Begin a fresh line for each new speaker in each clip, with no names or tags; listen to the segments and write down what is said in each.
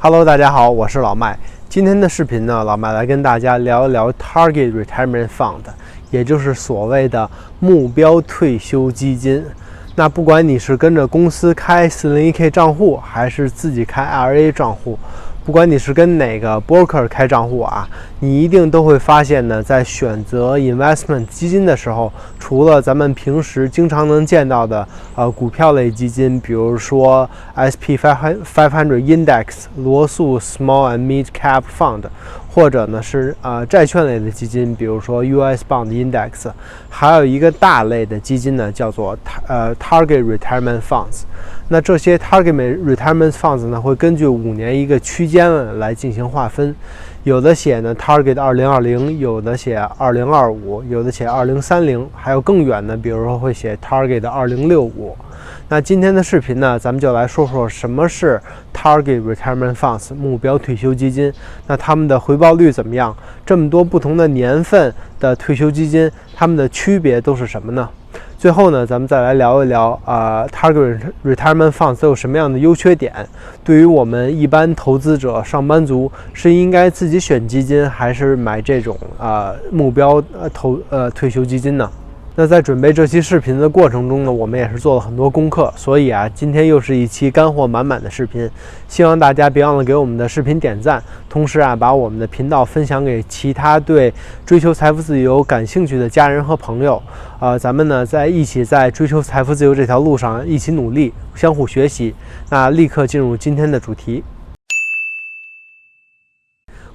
Hello， 大家好，我是老麦。今天的视频呢，老麦来跟大家聊一聊 Target Retirement Fund， 也就是所谓的目标退休基金。那不管你是跟着公司开 401k 账户，还是自己开 IRA 账户，不管你是跟哪个 broker 开账户啊，你一定都会发现呢，在选择 investment 基金的时候，除了咱们平时经常能见到的股票类基金，比如说 SP500 Index 罗素 Small and Mid Cap Fund， 或者呢是债券类的基金，比如说 US Bond Index， 还有一个大类的基金呢，叫做Target Retirement Funds。那这些 Target Retirement Funds 呢，会根据5年一个区间来进行划分，有的写呢 Target 2020，有的写2025，有的写2030，还有更远的，比如说会写 Target 2065。那今天的视频呢，咱们就来说说什么是 Target Retirement Funds 目标退休基金，那他们的回报率怎么样？这么多不同的年份的退休基金，它们的区别都是什么呢？最后呢，咱们再来聊一聊Target Retirement Funds 都有什么样的优缺点？对于我们一般投资者、上班族，是应该自己选基金，还是买这种目标退休基金呢？那在准备这期视频的过程中呢，我们也是做了很多功课，所以今天又是一期干货满满的视频。希望大家别忘了给我们的视频点赞，同时把我们的频道分享给其他对追求财富自由感兴趣的家人和朋友。咱们呢一起在追求财富自由这条路上一起努力，相互学习。那立刻进入今天的主题。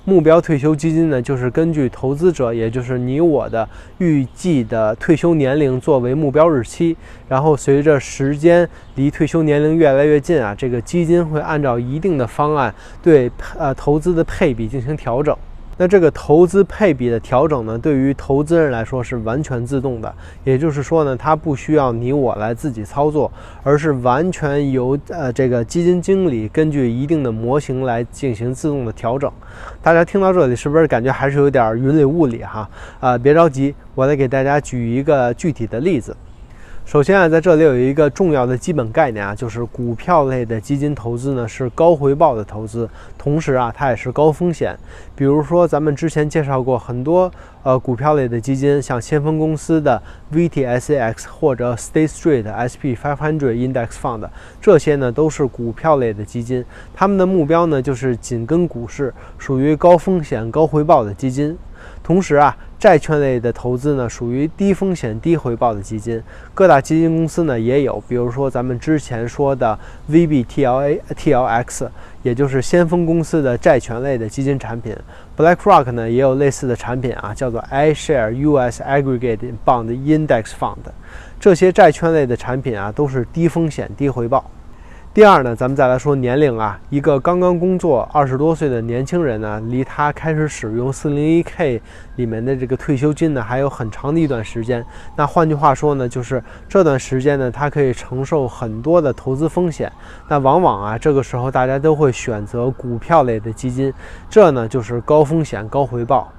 目标退休基金呢，就是根据投资者，也就是你我的预计的退休年龄作为目标日期，然后随着时间离退休年龄越来越近这个基金会按照一定的方案对投资的配比进行调整。那这个投资配比的调整呢，对于投资人来说是完全自动的，也就是说呢，它不需要你我来自己操作，而是完全由这个基金经理根据一定的模型来进行自动的调整。大家听到这里是不是感觉还是有点云里雾里哈？别着急，我来给大家举一个具体的例子。首先在这里有一个重要的基本概念就是股票类的基金投资呢是高回报的投资，同时它也是高风险。比如说咱们之前介绍过很多股票类的基金，像先锋公司的 VTSAX 或者 State Street SP500 Index Fund， 这些呢都是股票类的基金，他们的目标呢就是紧跟股市，属于高风险高回报的基金。同时债券类的投资呢，属于低风险低回报的基金，各大基金公司呢也有，比如说咱们之前说的 VBTLX， 也就是先锋公司的债权类的基金产品。BlackRock 呢也有类似的产品叫做 iShare US Aggregate Bond Index Fund。这些债券类的产品都是低风险低回报。第二呢，咱们再来说年龄一个刚刚工作20多岁的年轻人呢，离他开始使用 401k 里面的这个退休金呢，还有很长的一段时间。那换句话说呢，就是这段时间呢，他可以承受很多的投资风险。那往往这个时候大家都会选择股票类的基金，这呢就是高风险高回报。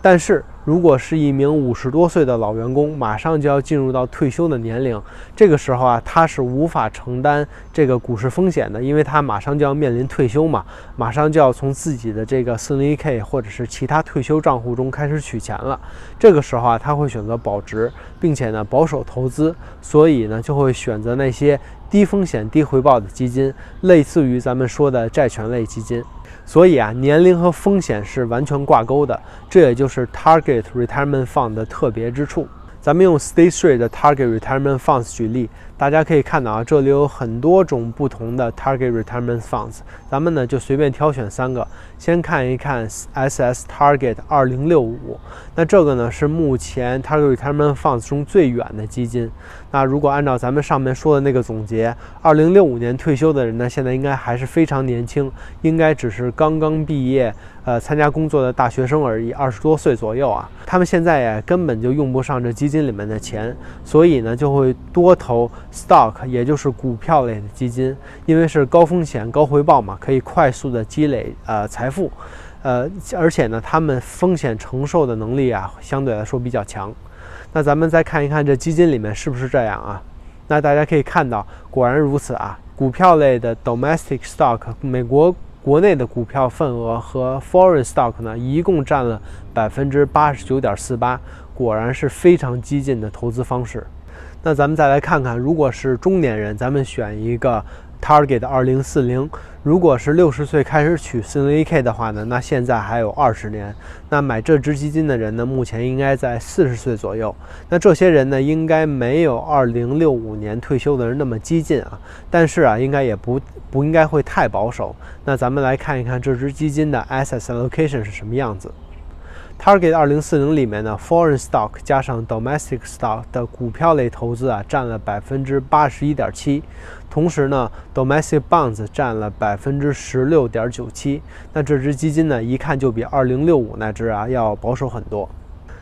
但是如果是一名50多岁的老员工，马上就要进入到退休的年龄，这个时候他是无法承担这个股市风险的，因为他马上就要面临退休嘛，马上就要从自己的这个 401k 或者是其他退休账户中开始取钱了。这个时候他会选择保值，并且呢保守投资，所以呢就会选择那些低风险低回报的基金，类似于咱们说的债权类基金。所以年龄和风险是完全挂钩的，这也就是 Target Retirement Fund 的特别之处。咱们用 State Street 的 Target Retirement Funds 举例，大家可以看到这里有很多种不同的 Target Retirement Funds， 咱们呢就随便挑选3个。先看一看 SS Target 2065，那这个呢是目前 Target Retirement Funds 中最远的基金。那如果按照咱们上面说的那个总结，2065年退休的人呢，现在应该还是非常年轻，应该只是刚刚毕业参加工作的大学生而已，20多岁左右他们现在根本就用不上这基金里面的钱，所以呢就会多投 stock， 也就是股票类的基金，因为是高风险高回报嘛，可以快速的积累财富，而且呢他们风险承受的能力相对来说比较强。那咱们再看一看这基金里面是不是这样那大家可以看到，果然如此股票类的 domestic stock 美国国内的股票份额和 foreign stock 呢一共占了 89.48%， 果然是非常激进的投资方式。那咱们再来看看，如果是中年人，咱们选一个 Target 2040，如果是60岁开始取 401k 的话呢，那现在还有20年。那买这支基金的人呢，目前应该在40岁左右。那这些人呢，应该没有2065年退休的人那么激进啊，但是啊，应该也不应该会太保守。那咱们来看一看这支基金的 asset allocation 是什么样子。Target 2040里面呢 ，foreign stock 加上 domestic stock 的股票类投资啊，占了 81.7%， 同时呢 ，domestic bonds 占了 16.97%。那这支基金呢，一看就比2065那支啊要保守很多。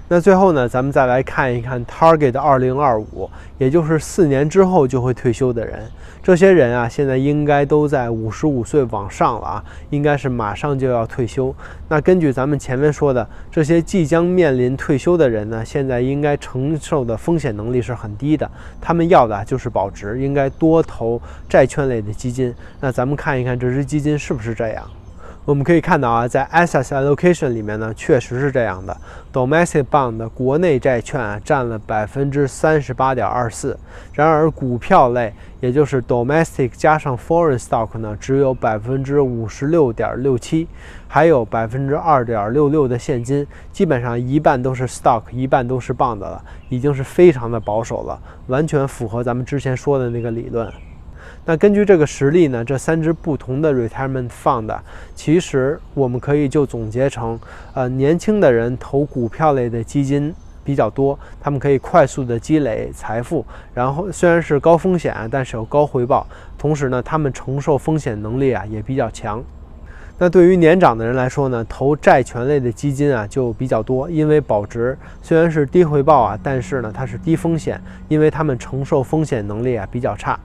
那最后呢，咱们再来看一看 Target 2025，也就是4年之后就会退休的人。这些人啊，现在应该都在55岁往上了啊，应该是马上就要退休。那根据咱们前面说的，这些即将面临退休的人呢，现在应该承受的风险能力是很低的，他们要的就是保值，应该多投债券类的基金。那咱们看一看这支基金是不是这样。我们可以看到啊，在 asset allocation 里面呢，确实是这样的。domestic bond 的国内债券啊，占了 38.24%， 然而股票类，也就是 domestic 加上 foreign stock 呢，只有 56.67%， 还有 2.66% 的现金，基本上一半都是 stock， 一半都是 bond 了，已经是非常的保守了，完全符合咱们之前说的那个理论。那根据这个实例呢，这3支不同的 retirement fund， 其实我们可以就总结成，年轻的人投股票类的基金比较多，他们可以快速的积累财富，然后虽然是高风险，但是有高回报，同时呢，他们承受风险能力啊也比较强。那对于年长的人来说呢，投债权类的基金啊就比较多，因为保值，虽然是低回报啊，但是呢它是低风险，因为他们承受风险能力啊比较差。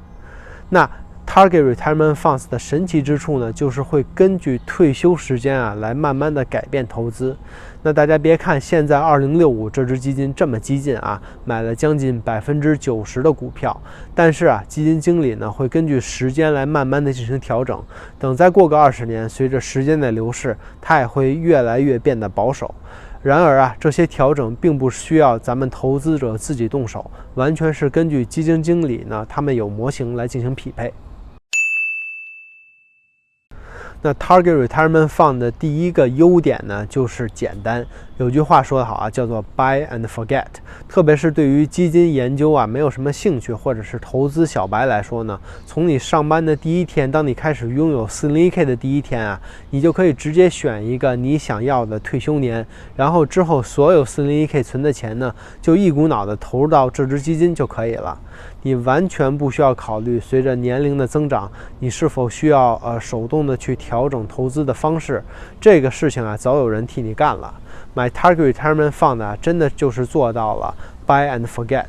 那 Target Retirement Funds 的神奇之处呢，就是会根据退休时间啊来慢慢的改变投资。那大家别看现在2065这支基金这么激进啊，买了将近 90% 的股票，但是啊，基金经理呢会根据时间来慢慢的进行调整。等再过个20年，随着时间的流逝，它也会越来越变得保守。然而啊，这些调整并不需要咱们投资者自己动手，完全是根据基金经理呢，他们有模型来进行匹配。那 Target Retirement Fund 的第一个优点呢，就是简单。有句话说得好啊，叫做 Buy and Forget。特别是对于基金研究啊没有什么兴趣，或者是投资小白来说呢，从你上班的第一天，当你开始拥有 401k 的第一天啊，你就可以直接选一个你想要的退休年，然后之后所有 401k 存的钱呢，就一股脑的投入到这支基金就可以了。你完全不需要考虑随着年龄的增长，你是否需要手动的去调整投资的方式。这个事情啊，早有人替你干了。买 Target Retirement Fund 啊，真的就是做到了 Buy and Forget。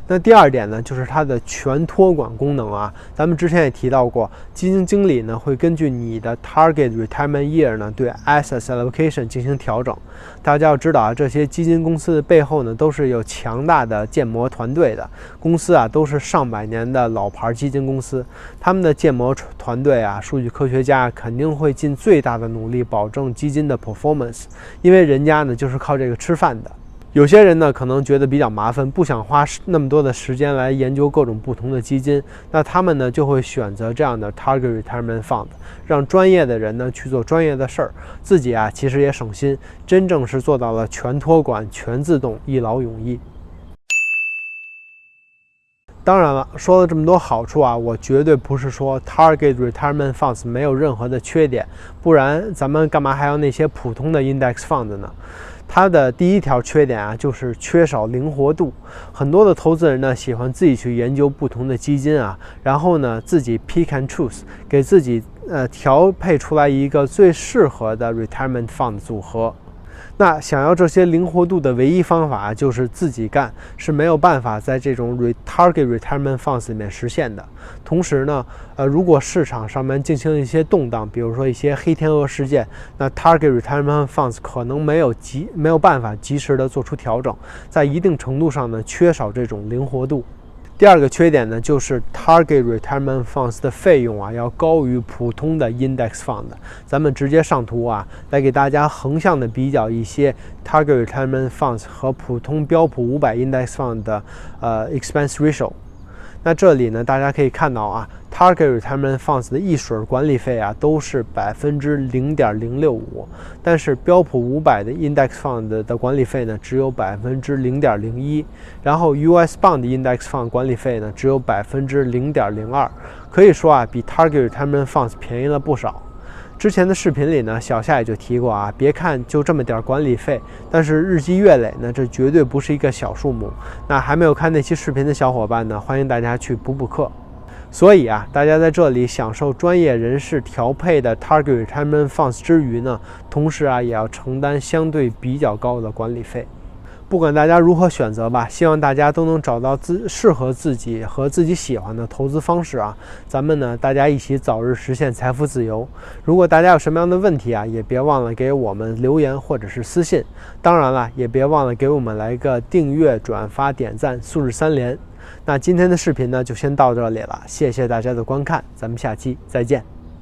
那第二点呢，就是它的全托管功能啊。咱们之前也提到过，基金经理呢会根据你的 Target Retirement Year 呢对 Asset Allocation 进行调整。大家要知道啊，这些基金公司的背后呢都是有强大的建模团队的，公司啊都是上百年的老牌基金公司，他们的建模团队啊，数据科学家肯定会尽最大的努力保证基金的 performance， 因为人家呢就是靠这个吃饭的。有些人呢可能觉得比较麻烦，不想花那么多的时间来研究各种不同的基金，那他们呢就会选择这样的 Target Retirement Fund， 让专业的人呢去做专业的事儿，自己啊其实也省心，真正是做到了全托管、全自动、一劳永逸。当然了，说了这么多好处啊，我绝对不是说 Target Retirement Funds 没有任何的缺点，不然咱们干嘛还要那些普通的 Index Fund 呢？它的第一条缺点啊，就是缺少灵活度。很多的投资人呢，喜欢自己去研究不同的基金啊，然后呢，自己 pick and choose， 给自己调配出来一个最适合的 retirement fund 组合。那想要这些灵活度的唯一方法就是自己干，是没有办法在这种 Target Retirement Funds 里面实现的。同时呢，如果市场上面进行一些动荡，比如说一些黑天鹅事件，那 Target Retirement Funds 可能没有办法及时的做出调整，在一定程度上呢缺少这种灵活度。第二个缺点呢，就是 Target Retirement Funds 的费用啊要高于普通的 Index Fund。咱们直接上图啊，来给大家横向的比较一些 Target Retirement Funds 和普通标普500 Index Fund 的Expense Ratio。那这里呢，大家可以看到啊 ，Target Retirement Funds 的一水管理费啊都是0.065%，但是标普500的 Index Fund 的管理费呢只有0.01%，然后 US Bond Index Fund 管理费呢只有0.02%，可以说啊，比 Target Retirement Funds 便宜了不少。之前的视频里呢，小夏也就提过啊，别看就这么点管理费，但是日积月累呢，这绝对不是一个小数目。那还没有看那期视频的小伙伴呢，欢迎大家去补补课。所以啊，大家在这里享受专业人士调配的 Target Retirement Funds 之余呢，同时啊，也要承担相对比较高的管理费。不管大家如何选择吧，希望大家都能找到适合自己和自己喜欢的投资方式啊。咱们呢，大家一起早日实现财富自由。如果大家有什么样的问题啊，也别忘了给我们留言或者是私信。当然了，也别忘了给我们来个订阅、转发、点赞，素质3连。那今天的视频呢，就先到这里了，谢谢大家的观看，咱们下期再见。